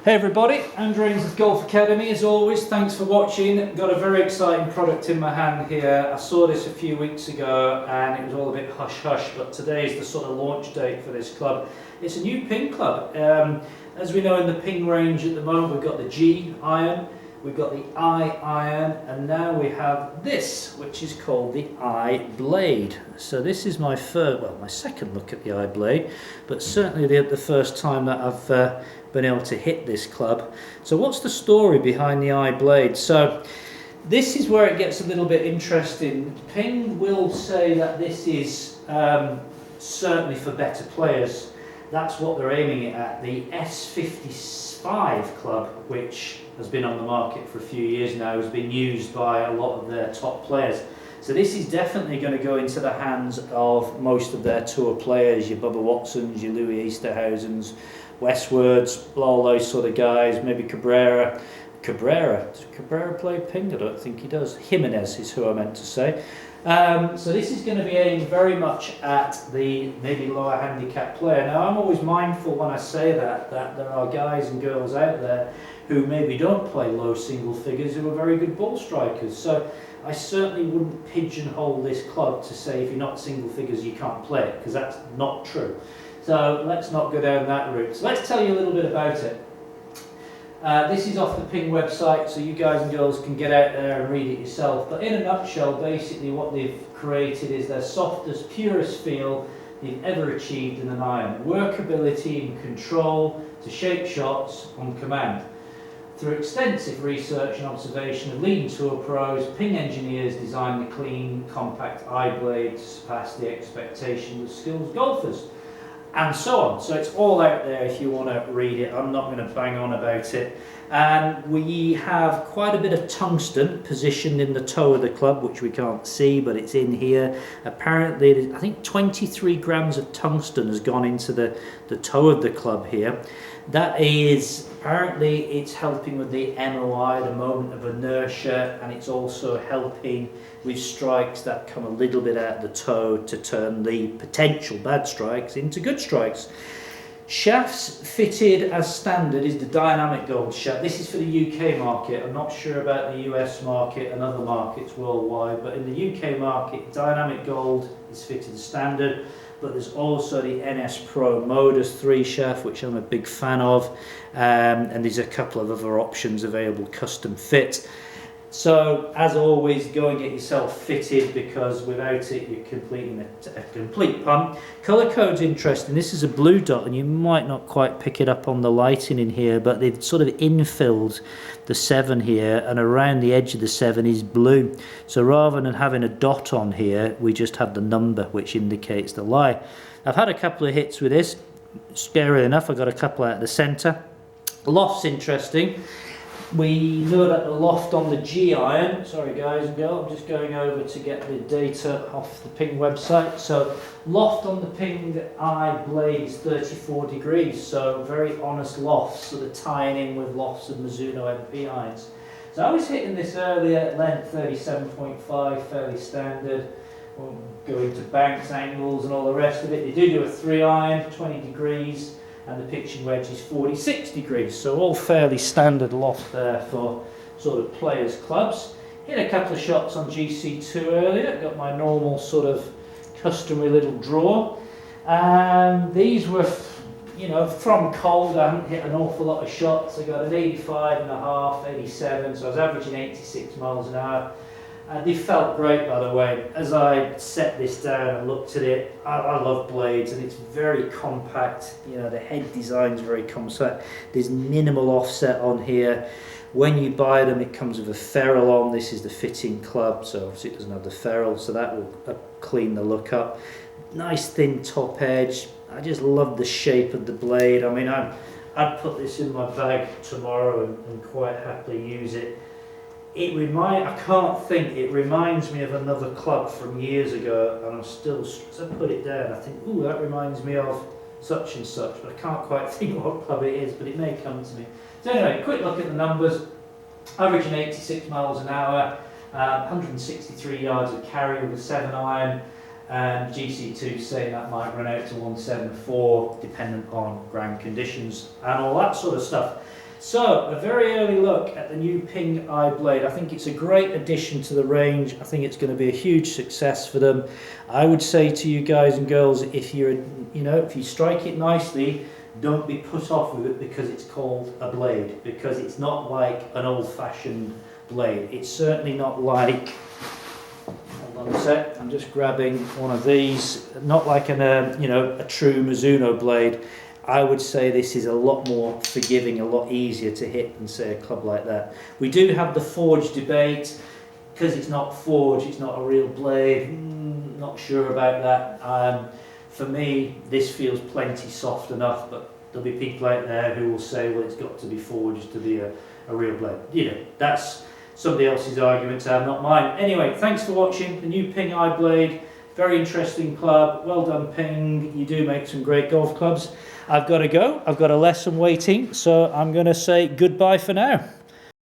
Hey everybody, Andrew Ainsworth Golf Academy as always, thanks for watching. Got a very exciting product in my hand here. I saw this a few weeks ago and it was all a bit hush hush, but today is the sort of launch date for this club. It's a new ping club. As we know in the ping range at the moment, we've got the G iron, we've got the I iron, and now we have this, which is called the I blade. So this is my second look at the I blade, but certainly the first time that I've been able to hit this club. So what's the story behind the I blade? So this is where it gets a little bit interesting. Ping will say that this is certainly for better players. That's what they're aiming it at. The S55 club, which has been on the market for a few years now, has been used by a lot of their top players. So this is definitely going to go into the hands of most of their tour players, your Bubba Watsons, your Louis Easterhausens, Westwards, all those sort of guys, maybe Cabrera. Does Cabrera play ping? I don't think he does. Jimenez is who I meant to say. So this is going to be aimed very much at the maybe lower handicap player. Now I'm always mindful when I say that there are guys and girls out there who maybe don't play low single figures who are very good ball strikers. So I certainly wouldn't pigeonhole this club to say if you're not single figures you can't play it, because that's not true. So let's not go down that route. So let's tell you a little bit about it. This is off the Ping website, so you guys and girls can get out there and read it yourself. But in a nutshell, basically what they've created is their softest, purest feel they've ever achieved in an iron. Workability and control to shape shots on command. Through extensive research and observation of leading tour pros, Ping engineers designed the clean, compact I blade to surpass the expectations of skilled golfers. And so on. So it's all out there if you want to read it. I'm not going to bang on about it. And we have quite a bit of tungsten positioned in the toe of the club, which we can't see, but it's in here. Apparently, I think 23 grams of tungsten has gone into the toe of the club here. That is, apparently it's helping with the MOI, the moment of inertia, and it's also helping with strikes that come a little bit out of the toe to turn the potential bad strikes into good strikes. Shafts fitted as standard is the dynamic gold shaft. This is for the UK market. I'm not sure about the US market and other markets worldwide, but in the UK market, dynamic gold is fitted as standard. But there's also the NS Pro Modus 3 shaft, which I'm a big fan of, and there's a couple of other options available custom fit. So as always, go and get yourself fitted, because without it you're completing a complete punt. Colour code's interesting. This is a blue dot, and you might not quite pick it up on the lighting in here, but they've sort of infilled the 7 here, and around the edge of the 7 is blue. So rather than having a dot on here, we just have the number which indicates the lie. I've had a couple of hits with this. Scary enough, I got a couple out of the centre. Loft's interesting. We know that the loft on the G iron, sorry guys and girls, I'm just going over to get the data off the Ping website. So loft on the Ping I blade is 34 degrees, so very honest lofts, sort of tying in with lofts of Mizuno MP irons. So I was hitting this earlier at length 37.5, fairly standard. Won't go into banks, angles and all the rest of it. They do a 3 iron, 20 degrees. And the pitching wedge is 46 degrees, so all fairly standard loft there for sort of players' clubs. Hit a couple of shots on GC2 earlier, got my normal sort of customary little draw. And these were, you know, from cold. I haven't hit an awful lot of shots. I got an 85.5, 87, so I was averaging 86 miles an hour. And they felt great, by the way. As I set this down and looked at it, I love blades, and it's very compact. You know, the head design is very compact. There's minimal offset on here. When you buy them, it comes with a ferrule on. This is the fitting club, so obviously it doesn't have the ferrule, so that will clean the look up. Nice thin top edge. I just love the shape of the blade. I mean, I'd put this in my bag tomorrow and quite happily use it. It reminds me of another club from years ago, and I'm still, as I put it down, I think, ooh, that reminds me of such and such, but I can't quite think what club it is, but it may come to me. So anyway, quick look at the numbers. Averaging 86 miles an hour, 163 yards of carry with a 7 iron, and GC2 saying that might run out to 174 dependent on ground conditions and all that sort of stuff. So, a very early look at the new Ping Eye blade. I think it's a great addition to the range. I think it's going to be a huge success for them. I would say to you guys and girls, if if you strike it nicely, don't be put off with it because it's called a blade, because it's not like an old-fashioned blade. It's certainly not like, hold on a sec, I'm just grabbing one of these, not like a true Mizuno blade. I would say this is a lot more forgiving, a lot easier to hit than say a club like that. We do have the forged debate. Because it's not forged, it's not a real blade. Not sure about that. For me, this feels plenty soft enough, but there'll be people out there who will say, well, it's got to be forged to be a real blade. That's somebody else's argument to have, not mine. Anyway, thanks for watching. The new Ping Eye blade, very interesting club. Well done, Ping. You do make some great golf clubs. I've got to go. I've got a lesson waiting, so I'm going to say goodbye for now.